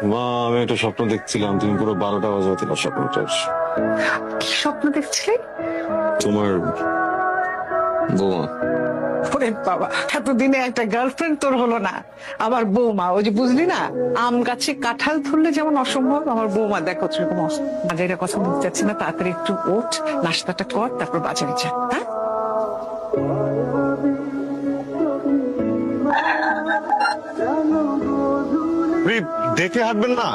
মা, আমি একটা স্বপ্ন দেখছিলাম, তুমি পুরো 12টা বাজাতে দিলা স্বপ্নটার। কি স্বপ্ন দেখছিলি? তোমার বৌমা। ওরে বাবা, এতদিনে একটা গার্লফ্রেন্ড তোর হলো না, আবার বৌমা। ওই যে বুঝলি না, আম গাছে কাঁঠাল ধরলে যেমন অসম্ভব, আমার বৌমা দেখো সেরকম অসম্ভব। বাজারের কথা বলতে চাচ্ছি না, তাড়াতাড়ি একটু ওঠ, নাস্তাটা কর, তারপর বাজারে যা। হ্যাঁ, দেখে হাঁটবেন না?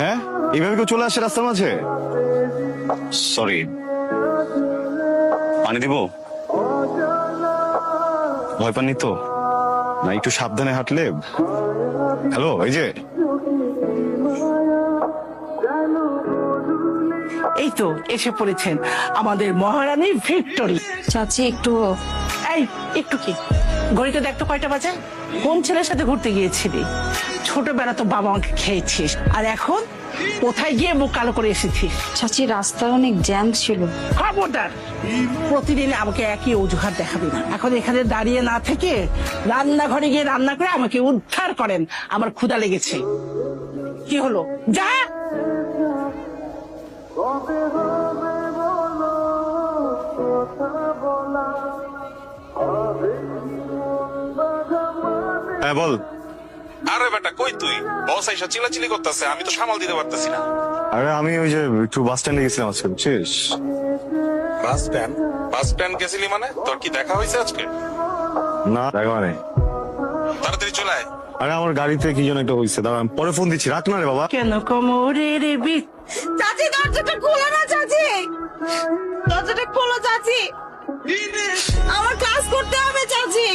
হ্যাঁ, এইভাবে কেউ চলে আসে রাস্তার মাঝে? সরি, পানি দিব? ভয় পাননি তো? না, একটু সাবধানে হাঁটলে। হ্যালো, এই যে এই তো এসে পড়েছেন আমাদের মহারানী ভিক্টোরি। চাচি একটু এই একটু কি, ঘড়িতে দেখতো কয়টা বাজে? কোন ছেলের সাথে ঘুরতে গিয়েছিলি? ছোটবেলা তো বাবা মাকে খেয়েছিস, আর এখন কোথায় গিয়ে মুখ কালো করে এসেছিস? চাচি রাস্তায় অনেক জ্যাম ছিল। খবরদার, প্রতিদিন আমাকে একই অজুহাত দেখাবি না। এখন এখানে দাঁড়িয়ে না থেকে রান্নাঘরে গিয়ে রান্না করে আমাকে উদ্ধার করেন, আমার ক্ষুধা লেগেছে। কি হলো, যা। হ্যাঁ বল। আরে বেটা, কই তুই? বস আইসা চিল্লাচিল্লি করতেছে, আমি তো সামাল দিতে পারতেছি না। আরে আমি ওই যে একটু বাস স্ট্যান্ডে গেছিলাম আজকে, বুঝছিস? Bus stand? বাস স্ট্যান্ড গেছিলি মানে? তোর কি দেখা হয়েছে আজকে? না, দেখা মানে। তাড়াতাড়ি চলে আয়। আরে আমার গাড়িতে কি যেন একটা হয়েছে, দাঁড়া আমি পরে ফোন দিচ্ছি, রাখ না রে বাবা। কেন কোমরের বিট। চাচি দরজাটা খোলো না চাচি, দরজাটা খোলো চাচি, আমার ক্লাস করতে হবে চাচি।